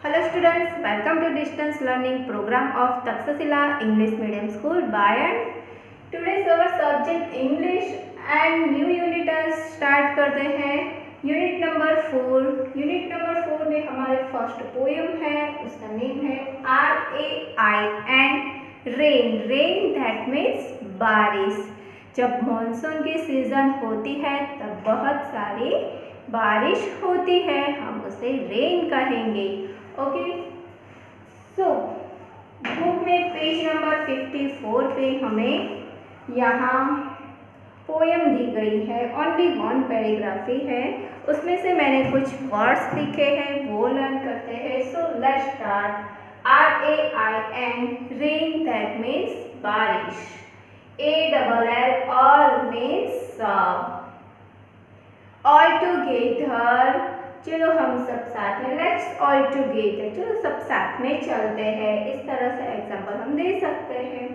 Hello students, welcome to distance learning program of Taksasila English Medium School Bayan. Today's our subject English and new unit start करते हैं unit number 4। Unit number 4 में हमारे first poem है, उसका name है RAIN rain. Rain that means बारिश। जब monsoon की सीजन होती है तब बहुत सारी बारिश होती है, हम उसे रेन कहेंगे। ओके, सो बुक में पेज नंबर 54 पे हमें यहाँ पोएम दी गई है। ओनली वन पैराग्राफ है, उसमें से मैंने कुछ वर्ड्स लिखे हैं, वो लर्न करते हैं। सो let's start. RAIN rain that means बारिश। ALL all means all together, चलो हम सब साथ में, लेट्स ऑल टुगेदर, चलो सब साथ में चलते हैं। इस तरह से एग्जांपल हम दे सकते हैं।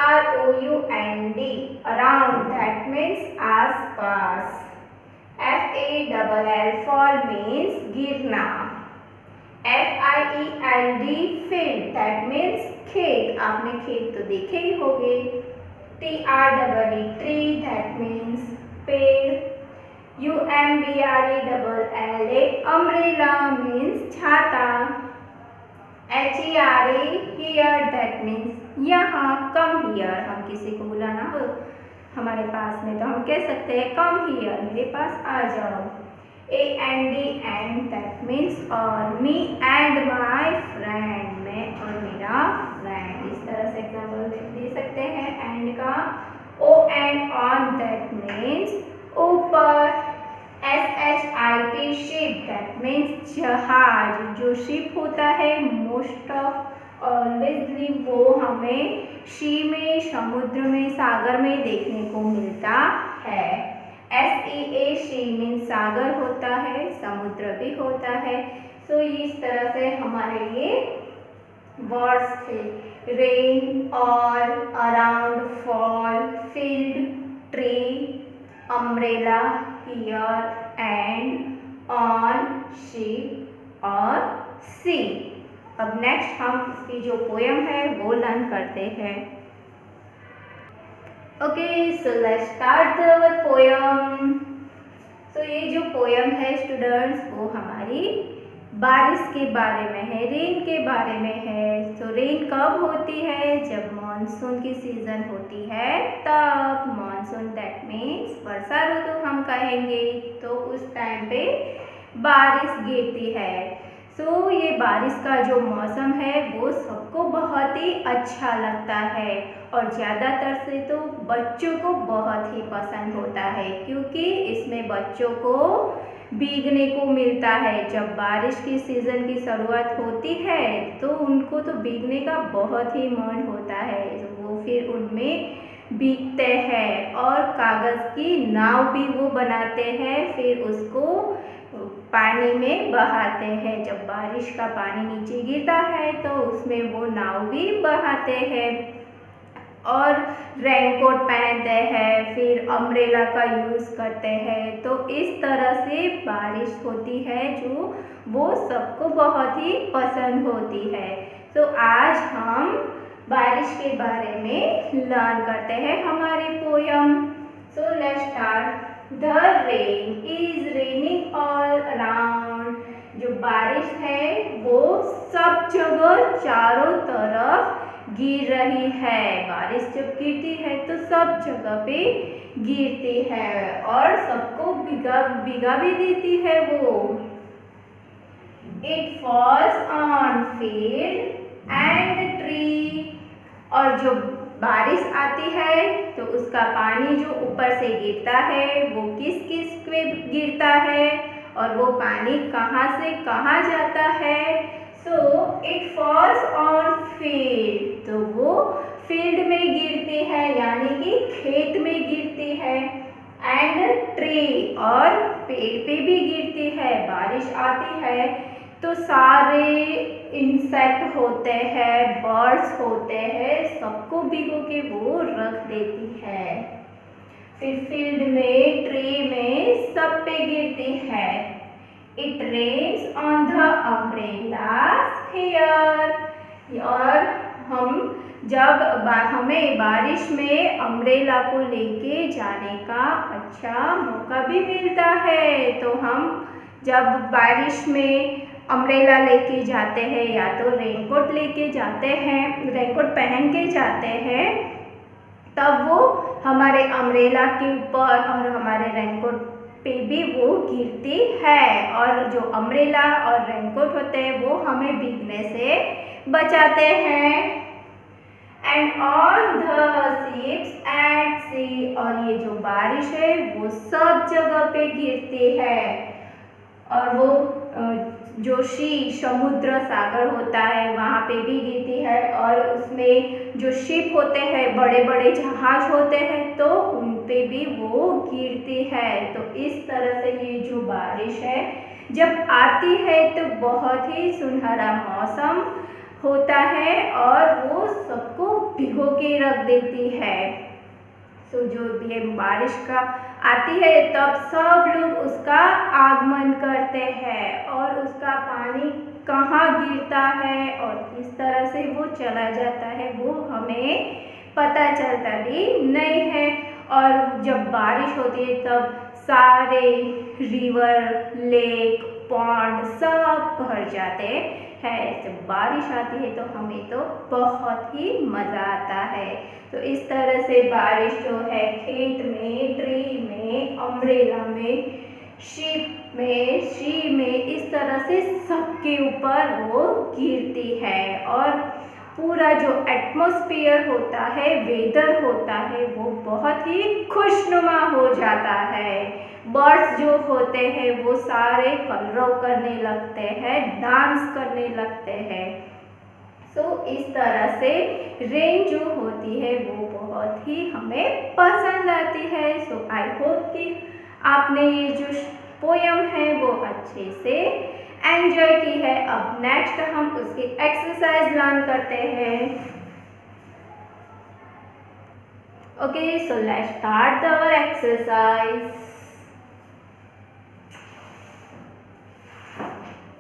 AROUND अराउंड दैट मीन्स आस पास। FALL फॉल मीन्स गिरना। FIELD फील्ड दैट मीन्स खेत, आपने खेत तो देखे ही होंगे। TREE ट्री दैट मीन्स पेड़। UMBRELLA अम्ब्रेला मीन्स छाता। HERE हियर दैट मीन्स यहाँ। कम हियर, हम किसी को बुलाना हो हमारे पास में तो हम कह सकते हैं कम हियर, मेरे पास आ जाओ। AND एंड दैट मीन्स और। मी एंड माई फ्रेंड, मैं और मेरा फ्रेंड। इस तरह से एग्जाम्पल दे सकते हैं एंड का। O and on that means ऊपर। SHIP शिप दैट मीन्स जहाज। जो शिप होता है मोस्ट ऑफ ऑलवेजली वो हमें सी में, समुद्र में, सागर में देखने को मिलता है। SEA सी मीन्स सागर होता है, समुद्र भी होता है। सो इस तरह से हमारे ये वर्ड्स थे। Rain, all, around, fall, field, tree, umbrella, here, and, on, ship और सी। अब नेक्स्ट हम इसकी जो पोएम है वो लर्न करते हैं। Okay, so let's start our poem. तो ये जो पोएम है स्टूडेंट्स वो हमारी बारिश के बारे में है, रेन के बारे में है। तो रेन कब होती है? जब मॉनसून की सीजन होती है तब। मॉनसून दैट मीन्स वर्षा ऋतु हम कहेंगे, तो उस टाइम पे बारिश गिरती है। सो ये बारिश का जो मौसम है वो सबको बहुत ही अच्छा लगता है और ज़्यादातर से तो बच्चों को बहुत ही पसंद होता है, क्योंकि इसमें बच्चों को भीगने को मिलता है। जब बारिश की सीज़न की शुरुआत होती है तो उनको तो भीगने का बहुत ही मन होता है, तो वो फिर उनमें भीगते हैं और कागज़ की नाव भी वो बनाते हैं, फिर उसको पानी में बहाते हैं। जब बारिश का पानी नीचे गिरता है तो उसमें वो नाव भी बहाते हैं और रेनकोट पहनते हैं, फिर अम्ब्रेला का यूज़ करते हैं। तो इस तरह से बारिश होती है जो वो सबको बहुत ही पसंद होती है। तो आज हम बारिश के बारे में लर्न करते हैं हमारी poem. So let's start. The rain is raining all around. जो बारिश है वो सब जगह चारों तरफ गिर रही है। बारिश जब गिरती है तो सब जगह पे गिरती है और सबको भिगा भी देती है वो। It falls on field and tree. और जो बारिश आती है तो उसका पानी जो ऊपर से गिरता है वो किस किस पे गिरता है और वो पानी कहाँ से कहाँ जाता है। So it falls on field, तो वो फील्ड में गिरती है यानी कि खेत में गिरती है। एंड ट्री, और पेड़ पे भी गिरती है। बारिश आती है तो सारे इंसेक्ट होते हैं, बर्ड्स होते हैं, सबको भिगो के वो रख देती है। फिर फील्ड में, ट्री में, सब पे गिरती है। It rains on the umbrellas here. और जब हमें बारिश में अम्ब्रेला को लेके जाने का अच्छा मौका भी मिलता है। तो हम जब बारिश में अम्ब्रेला लेके जाते हैं या तो रेनकोट लेके जाते हैं, रेनकोट पहन के जाते हैं, तब वो हमारे अम्ब्रेला के ऊपर और हमारे रेनकोट पे भी वो गिरती है। और जो अम्ब्रेला और रेनकोट होते हैं वो हमें भीगने से बचाते हैं। And on the ships at sea, और ये जो बारिश है वो सब जगह पे गिरती है। और वो जो समुद्र सागर होता है वहाँ पे भी गिरती है। और उसमें जो शिप होते हैं, बड़े बड़े जहाज होते हैं, तो उन पे भी वो गिरती है। तो इस तरह से ये जो बारिश है जब आती है तो बहुत ही सुनहरा मौसम होता है और वो सबको भिगो के रख देती है। तो जो ये बारिश का आती है तब सब लोग उसका आगमन करते हैं और उसका पानी कहाँ गिरता है और किस तरह से वो चला जाता है वो हमें पता चलता भी नहीं है। और जब बारिश होती है तब सारे रिवर, लेक, पॉन्ड सब भर जाते हैं। जब बारिश आती है तो हमें तो बहुत ही मज़ा आता है। तो इस तरह से बारिश जो है खेत में, ट्री में, अम्ब्रेला में, शिप में, शी में, इस तरह से सबके ऊपर वो गिरती है। और पूरा जो एटमॉस्फेयर होता है, वेदर होता है, वो बहुत ही खुशनुमा हो जाता है। बर्ड्स जो होते हैं वो सारे कलरव करने लगते हैं, डांस करने लगते हैं। सो इस तरह से रेन जो होती है वो बहुत ही हमें पसंद आती है। सो आई होप कि आपने ये जो पोयम है वो अच्छे से एंजॉय की है। अब नेक्स्ट हम उसकी एक्सरसाइज लर्न करते हैं। Okay, so let's start our exercise.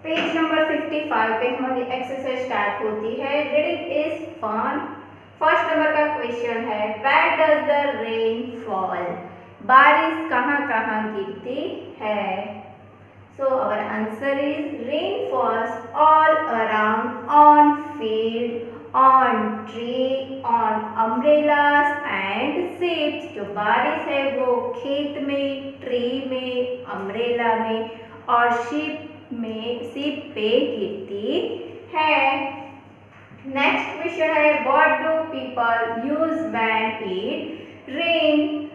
Page number 55 पे हमारी एक्सरसाइज स्टार्ट होती है। Reading is fun. First number का क्वेश्चन है, where does the rain fall? बारिश कहाँ कहाँ गिरती है? So our answer is rain falls all around, on field, on tree, on umbrellas and ships. जो बारिश है वो खेत में, ट्री में, अम्ब्रेला में और शिप पे गिरती है। नेक्स्ट क्वेश्चन है, what do people use when it rain?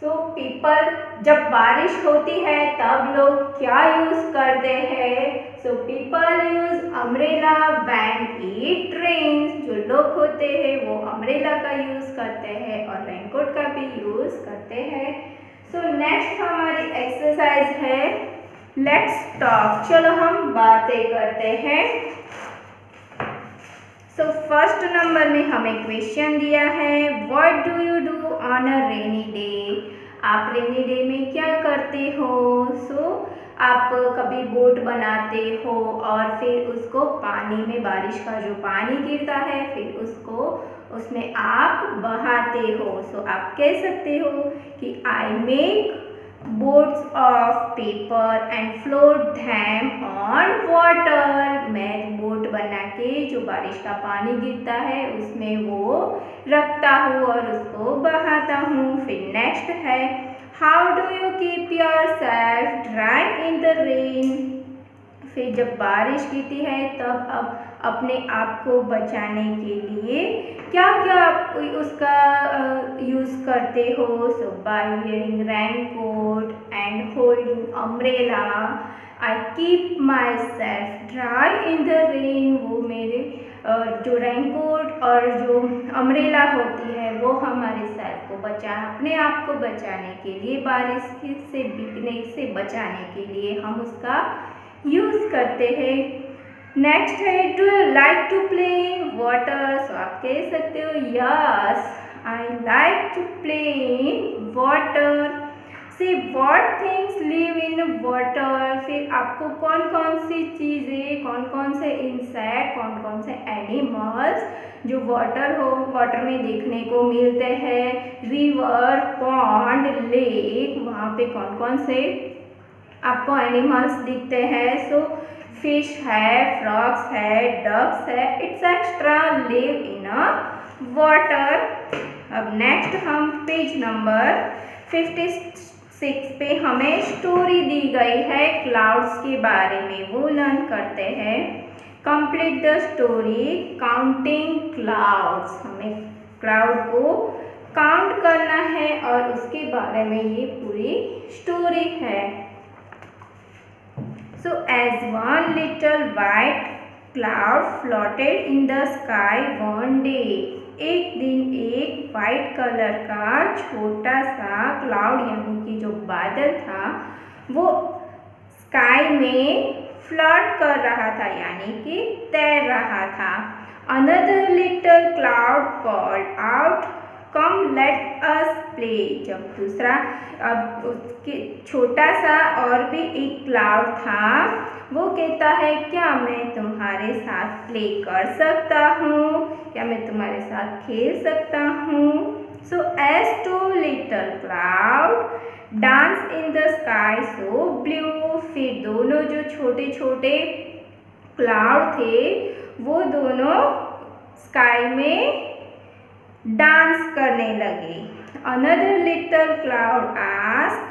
So people, जब बारिश होती है तब लोग क्या यूज करते हैं? So people use umbrella when it rains. जो लोग होते हैं वो अम्ब्रेला का यूज करते हैं और रेनकोट का भी यूज करते हैं। सो नेक्स्ट हमारी एक्सरसाइज है लेट्स टॉक। चलो हम बातें करते हैं। सो फर्स्ट नंबर में हमें क्वेश्चन दिया है, what do you do on a rainy day? आप रेनी डे में क्या करते हो? सो आप कभी बोट बनाते हो और फिर उसको पानी में, बारिश का जो पानी गिरता है फिर उसको उसमें आप बहाते हो। सो आप कह सकते हो कि I make boats of paper and float them on water। मैं बोट बना के जो बारिश का पानी गिरता है उसमें वो रखता हूँ और उसको बहाता हूँ। फिर नेक्स्ट है, how do you keep yourself dry in the rain? फिर जब बारिश गिरती है तब अब अपने आप को बचाने के लिए क्या क्या आप उसका यूज़ करते हो? So by wearing raincoat and holding umbrella I keep myself dry in the rain. वो मेरे जो रेनकोट और जो अम्ब्रेला होती है वो हमारे सेल्फ को अपने आप को बचाने के लिए, बारिश से भीगने से बचाने के लिए हम उसका यूज़ करते हैं। नेक्स्ट है, do you like to play in water? So आप कह सकते हो, yes I like to play in water. See what things live in water, फिर आपको कौन कौन सी चीज़ें, कौन कौन से इंसेक्ट, कौन कौन से एनिमल्स जो वाटर में देखने को मिलते हैं। रिवर, पॉन्ड, लेक, वहाँ पे कौन कौन से आपको एनिमल्स दिखते हैं। सो फिश है, फ्रॉग्स है, डक्स है, et cetera live in a water. अब नेक्स्ट हम पेज नंबर 56 पे हमें स्टोरी दी गई है क्लाउड्स के बारे में, वो लर्न करते हैं। Complete the story counting clouds, हमें क्लाउड को काउंट करना है और उसके बारे में ये पूरी स्टोरी है। So as one little white cloud floated in the sky one day, एक दिन एक वाइट कलर का छोटा सा क्लाउड यानी कि जो बादल था वो स्काई में फ्लट कर रहा था यानी कि तैर रहा था। Another little cloud called out, come let us play। जब दूसरा, अब उसके छोटा सा और भी एक क्लाउड था, वो कहता है क्या मैं तुम्हारे साथ प्ले कर सकता हूँ, क्या मैं तुम्हारे साथ खेल सकता हूँ। So as two little cloud dance in the sky so blue, फिर दोनों जो छोटे छोटे क्लाउड थे वो दोनों स्काई में डांस करने लगे। Another little cloud asked,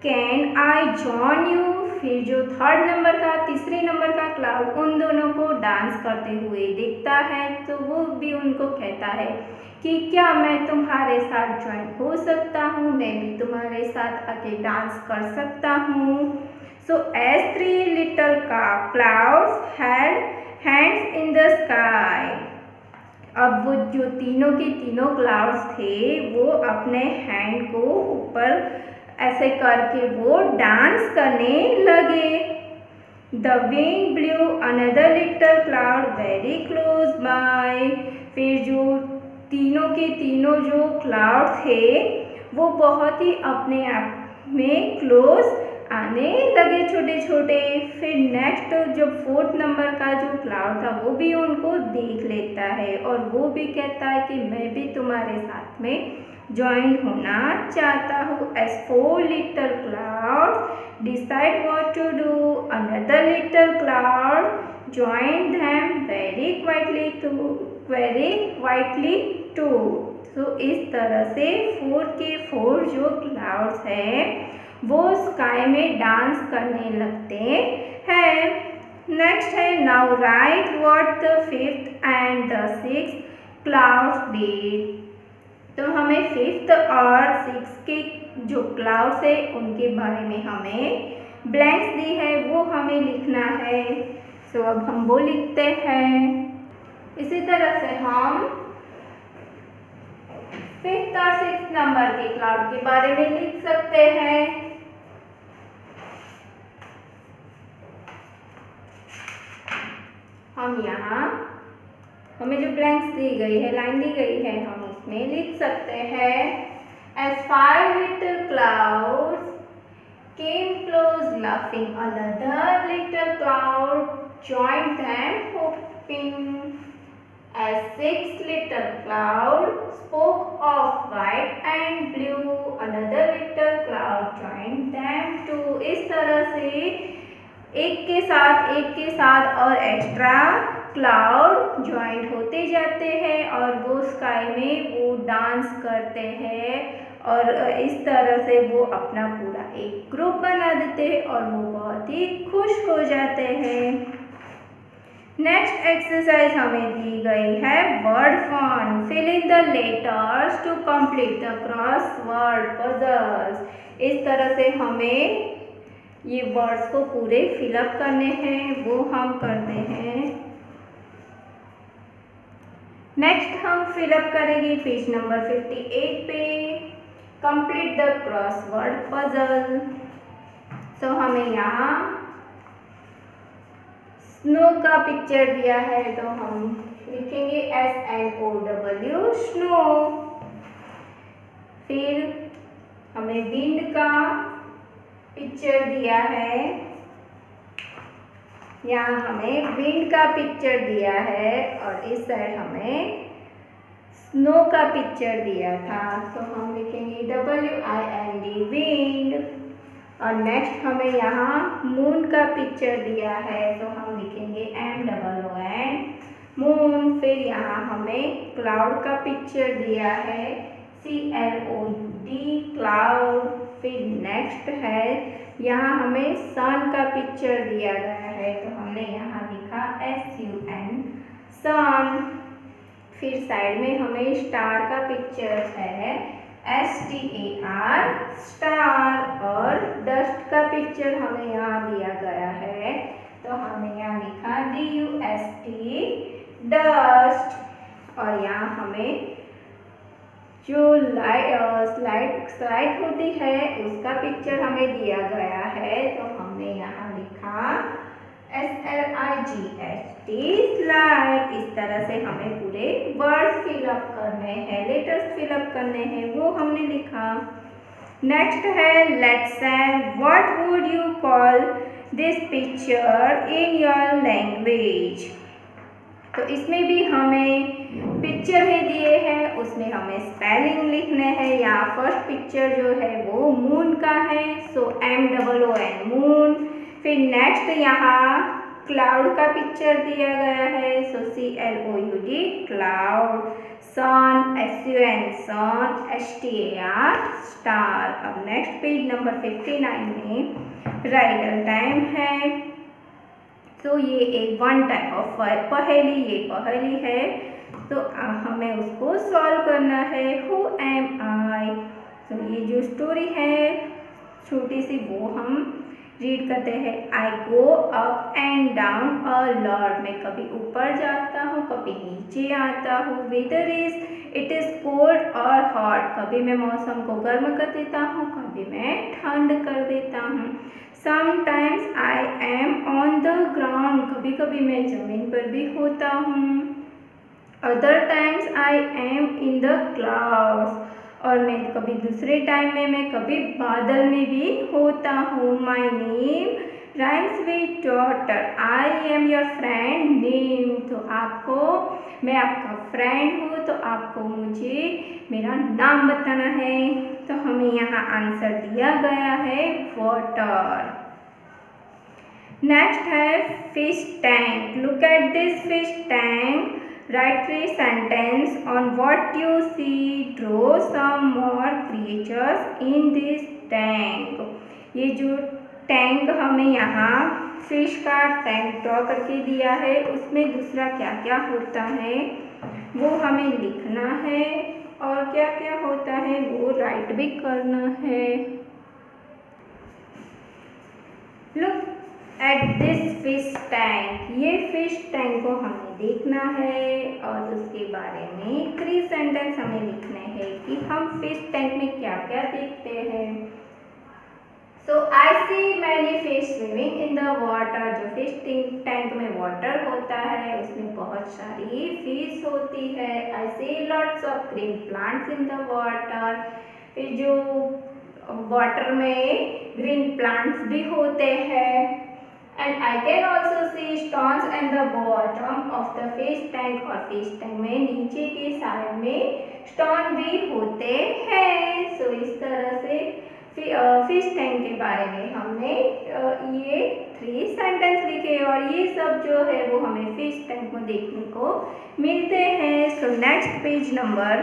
Can I join you? फिर जो थर्ड नंबर का, तीसरे नंबर का क्लाउड उन दोनों को डांस करते हुए दिखता है तो वो भी उनको कहता है कि क्या मैं तुम्हारे साथ ज्वाइन हो सकता हूँ, मैं भी तुम्हारे साथ आके डांस कर सकता हूँ। So as three little clouds held hands in the sky, अब वो जो तीनों के तीनों क्लाउड्स थे वो अपने हैंड को ऊपर ऐसे करके वो डांस करने लगे। The wind blue another little cloud very close by, फिर जो तीनों के तीनों जो क्लाउड थे वो बहुत ही अपने आप में क्लोज आने लगे छोटे छोटे। फिर नेक्स्ट जो फोर्थ नंबर का जो क्लाउड था वो भी उनको देख लेता है और वो भी कहता है कि मैं भी तुम्हारे साथ में ज्वाइन होना चाहता हूँ। As four little cloud decide what to do, another little cloud join them very quietly too. तो इस तरह से फोर के फोर जो क्लाउड्स हैं वो स्काई में डांस करने लगते हैं। नेक्स्ट है now right what the fifth and the sixth clouds did. तो हमें फिफ्थ और सिक्स के जो क्लाउड्स है उनके बारे में हमें ब्लैंक्स दी है वो हमें लिखना है। सो अब हम वो लिखते हैं। इसी तरह से हम फिफ्थ और सिक्स नंबर के क्लाउड के बारे में लिख सकते हैं। हम यहाँ हमें जो ब्लैंक्स दी गई है, लाइन दी गई है, हम उसमें लिख सकते हैं। As five little clouds came close laughing, another little cloud joined them hoping. As six little clouds spoke of white and blue, another little cloud joined them too। इस तरह से एक के साथ और एक्स्ट्रा क्लाउड ज्वाइंट होते जाते हैं और वो स्काई में वो डांस करते हैं और इस तरह से वो अपना पूरा एक ग्रुप बना देते हैं और वो बहुत ही खुश हो जाते हैं। नेक्स्ट एक्सरसाइज हमें दी गई है word fun, fill in the letters to complete the crossword puzzles. इस तरह से हमें ये वर्ड्स को पूरे फिलअप करने हैं, वो हम करते हैं। नेक्स्ट हम फिलअप करेंगे पेज नंबर 58 पे, कंप्लीट द क्रॉसवर्ड पजल। तो हमें यहाँ स्नो का पिक्चर दिया है तो हम लिखेंगे SNOW स्नो। फिर हमें विंड का पिक्चर दिया है, यहाँ हमें विंड का पिक्चर दिया है और इस साइड हमें स्नो का पिक्चर दिया था। तो हम लिखेंगे WIND विंड। और नेक्स्ट हमें यहाँ मून का पिक्चर दिया है, तो हम लिखेंगे MOON मून। फिर यहाँ हमें क्लाउड का पिक्चर दिया है, CLOUD क्लाउड। फिर नेक्स्ट है यहाँ हमें सन का पिक्चर दिया गया है, तो हमने यहाँ लिखा SUN सन। फिर साइड में हमें स्टार का पिक्चर है, STAR स्टार। और डस्ट का पिक्चर हमें यहाँ दिया गया है, तो हमने यहाँ लिखा DUST डस्ट। और यहाँ हमें जो स्लाइड होती है उसका पिक्चर हमें दिया गया है, तो हमने यहाँ लिखा SLIGHT स्लाइड। इस तरह से हमें पूरे वर्ड्स फिलअप करने हैं, लेटर्स फिलअप करने हैं, वो हमने लिखा। नेक्स्ट है let's say what would you call this picture in your language. तो इसमें भी हमें पिक्चर ही दिए हैं, उसमें हमें स्पेलिंग लिखने हैं। यहाँ फर्स्ट पिक्चर जो है वो मून का है, सो MOON मून। फिर नेक्स्ट यहाँ क्लाउड का पिक्चर दिया गया है, सो CLOUD क्लाउड। सन SUN सन, STAR स्टार। अब नेक्स्ट पेज नंबर 59 में राइडल टाइम है, तो ये एक वन टाइप ऑफ पहेली, ये पहेली है, तो हमें उसको सॉल्व करना है। हु एम आई। तो ये जो स्टोरी है छोटी सी वो हम रीड करते हैं। I go up and down a lot. मैं कभी ऊपर जाता हूँ, कभी नीचे आता हूँ। वेदर इट इज़ कोल्ड और हॉट। कभी मैं मौसम को गर्म कर देता हूँ, कभी मैं ठंड कर देता हूँ। Sometimes I am on the ground. कभी कभी मैं जमीन पर भी होता हूँ। Other times I am in the clouds. और मैं कभी दूसरे टाइम में मैं कभी बादल में भी होता हूँ। My name rhymes with daughter. I am your friend name. तो आपको, मैं आपका फ्रेंड हूँ, तो आपको मुझे मेरा नाम बताना है। तो हमें यहाँ आंसर दिया गया है वाटर। नेक्स्ट है fish tank. Look at this fish tank. Write 3 sentences on what you see. Draw some more creatures in this tank. ये जो टैंक हमें यहाँ फिश का टैंक ड्रॉ करके दिया है, उसमें दूसरा क्या क्या होता है वो हमें लिखना है, और क्या क्या होता है वो राइट भी करना है। Look at this fish tank. ये फिश टैंक को हमें देखना है और उसके बारे में 3 सेंटेंस हमें लिखने हैं कि हम फिश टैंक में क्या क्या देखते हैं। So I see many fish swimming in the water. जो फिश टैंक में वाटर होता है उसमें बहुत सारी फिश होती है। I see lots of green plants in the water. जो वाटर में ग्रीन प्लांट्स भी होते हैं। And I can also see stones at the bottom of the fish tank। और फिश टैंक में नीचे के साइड में स्टोन भी होते हैं। सो इस तरह से फिश टैंक के बारे में हमने ये 3 सेंटेंस लिखे, और ये सब जो है वो हमें फिश टैंक में देखने को मिलते हैं। So next page number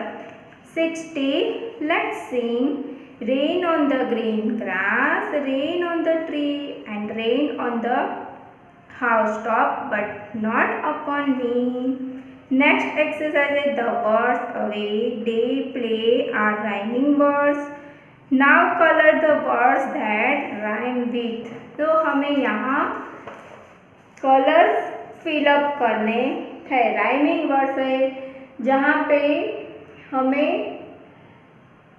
60। Let's Singh. Rain on the green grass, rain on the tree, and rain on the housetop, but not upon me. Next exercise is the birds away, day, play are rhyming words. Now color the words that rhyme with. तो हमें यहाँ colours fill up करने हैं। Rhyming words है जहाँ पे हमें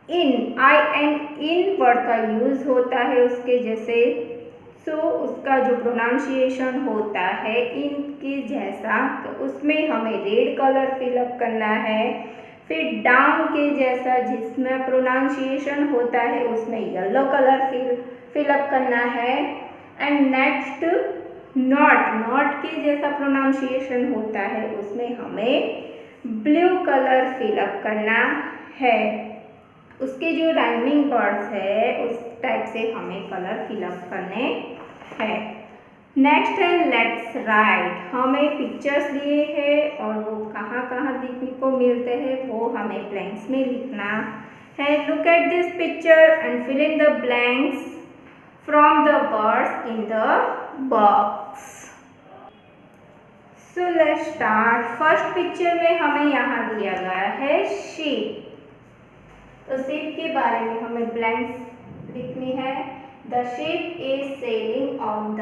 इन word का यूज़ होता है उसके जैसे। सो उसका जो प्रोनाउंसिएशन होता है इन के जैसा, तो उसमें हमें रेड कलर फिलअप करना है। फिर डाउन के जैसा जिसमें प्रोनाउंसिएशन होता है उसमें येलो कलर फिलअप करना है। एंड नेक्स्ट नॉट के जैसा प्रोनाउंसिएशन होता है उसमें हमें ब्लू कलर फिलअप करना है। उसके जो राइमिंग वर्ड्स है उस टाइप से हमें कलर फिलअप करने हैं। नेक्स्ट है लेट्स राइट। हमें पिक्चर्स दिए हैं और वो कहाँ कहाँ देखने को मिलते हैं वो हमें ब्लैंक्स में लिखना है। Look at this picture and fill in the blanks from the words in the box. So let's start. First picture में हमें यहाँ दिया गया है शीप। तो शीप के बारे में हमें ब्लैंक्स लिखनी है। The ship is sailing on the.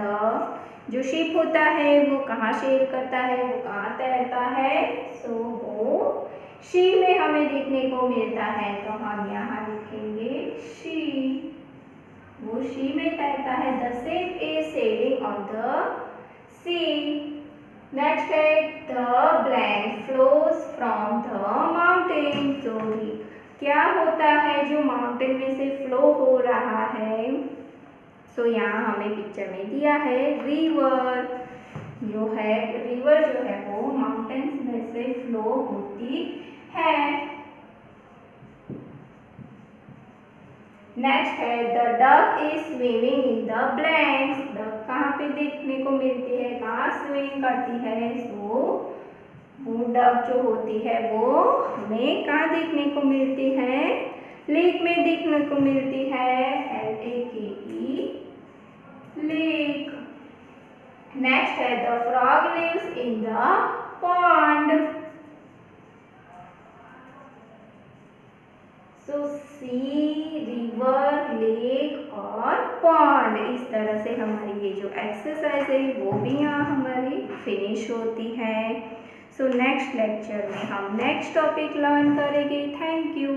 जो शिप होता है वो कहाँ सेल करता है, वो कहाँ तैरता है। सो वो शी में हमें देखने को मिलता है तो हम यहाँ लिखेंगे शी। वो शी में तैरता है। The ship is sailing on the sea. Next है the blank flows from the mountain. तो क्या होता है जो माउंटेन में से फ्लो हो रहा है। सो यहाँ हमें पिक्चर में दिया है रिवर। जो है रिवर जो है वो माउंटेन्स में से फ्लो होती है। नेक्स्ट है the duck is swimming in the blanks. Duck कहाँ पे देखने को मिलती है, कहाँ स्विमिंग करती है। सो वो डक जो होती है वो हमें कहाँ देखने को मिलती है, लेक में देखने को मिलती है। LAKE lake. नेक्स्ट है the frog lives in the pond. So sea, river, lake और पॉन्ड। इस तरह से हमारी ये जो एक्सरसाइज है वो भी यहाँ हमारी फिनिश होती है। सो नेक्स्ट लेक्चर में हम नेक्स्ट टॉपिक लर्न करेंगे। Thank you.